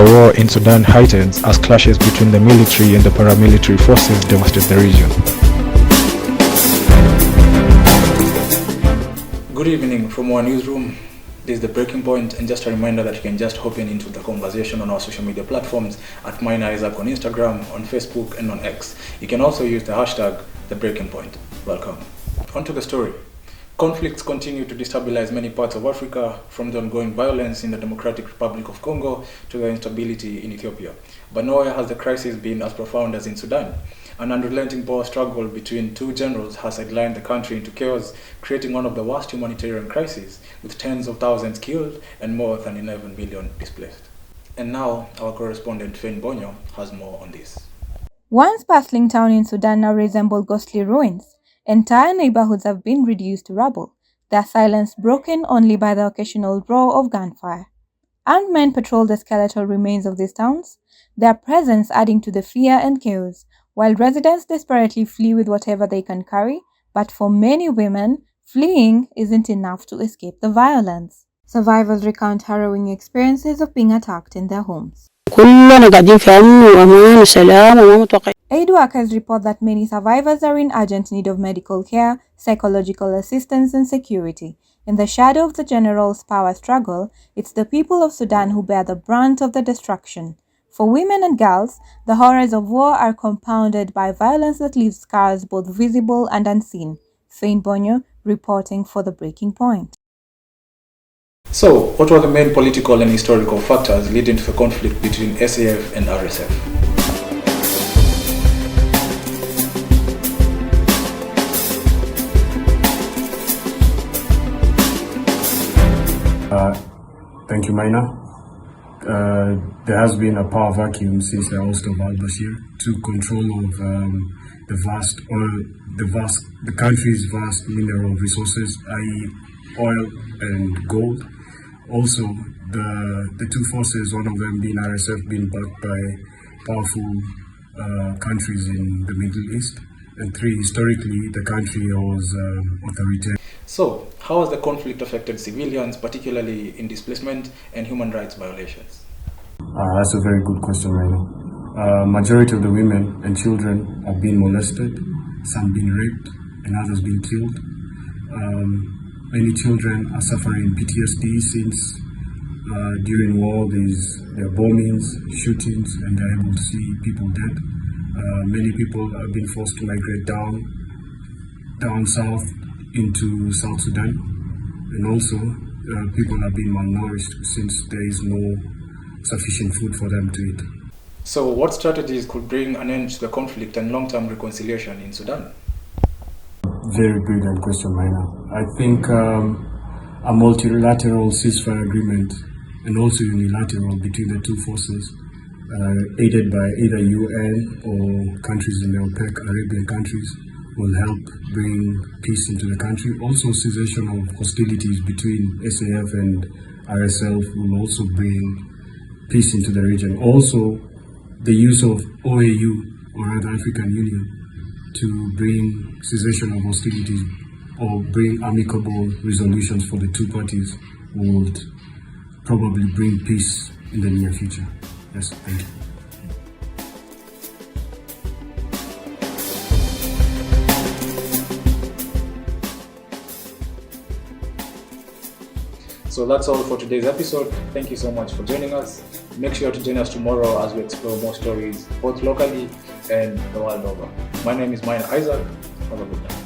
The war in Sudan heightens as clashes between the military and the paramilitary forces devastate the region. Good evening from our newsroom. This is the Breaking Point, and just a reminder that you can just hop into the conversation on our social media platforms at Mine Isaac on Instagram, on Facebook, and on X. You can also use the hashtag The Breaking Point. Welcome. On to the story. Conflicts continue to destabilize many parts of Africa, from the ongoing violence in the Democratic Republic of Congo to the instability in Ethiopia. But nowhere has the crisis been as profound as in Sudan. An unrelenting power struggle between two generals has sidelined the country into chaos, creating one of the worst humanitarian crises, with tens of thousands killed and more than 11 million displaced. And now, our correspondent Fain Bonyo has more on this. Once bustling town in Sudan now resemble ghostly ruins. Entire neighborhoods have been reduced to rubble, their silence broken only by the occasional roar of gunfire. Armed men patrol the skeletal remains of these towns, their presence adding to the fear and chaos, while residents desperately flee with whatever they can carry. But for many women, fleeing isn't enough to escape the violence. Survivors recount harrowing experiences of being attacked in their homes. Aid workers report that many survivors are in urgent need of medical care, psychological assistance, and security. In the shadow of the general's power struggle, it's the people of Sudan who bear the brunt of the destruction. For women and girls, the horrors of war are compounded by violence that leaves scars both visible and unseen. Fain Bonyo reporting for The Breaking Point. So, what were the main political and historical factors leading to the conflict between SAF and RSF? Thank you, Maina. There has been a power vacuum since the oust of al-Bashir to control of the country's vast mineral resources, i.e. oil and gold. Also, the two forces, one of them being RSF, being backed by powerful countries in the Middle East, and three, historically, the country was authoritarian. So, how has the conflict affected civilians, particularly in displacement and human rights violations? That's a very good question, Raina. Majority of the women and children are being molested, some being raped, and others being killed. Many children are suffering PTSD since during war there are bombings, shootings, and they're able to see people dead. Many people have been forced to migrate down south into South Sudan, and also people are being malnourished since there is no sufficient food for them to eat. So what strategies could bring an end to the conflict and long-term reconciliation in Sudan? Very brilliant question, Maina. I think a multilateral ceasefire agreement and also unilateral between the two forces, aided by either UN or countries in the OPEC, Arabian countries, will help bring peace into the country. Also, cessation of hostilities between SAF and RSF will also bring peace into the region. Also, the use of OAU, or rather African Union, to bring cessation of hostilities or bring amicable resolutions for the two parties would probably bring peace in the near future. Yes, thank you. So that's all for today's episode. Thank you so much for joining us. Make sure to join us tomorrow as we explore more stories, both locally and the world over. My name is Mine Isaac. Have a good night.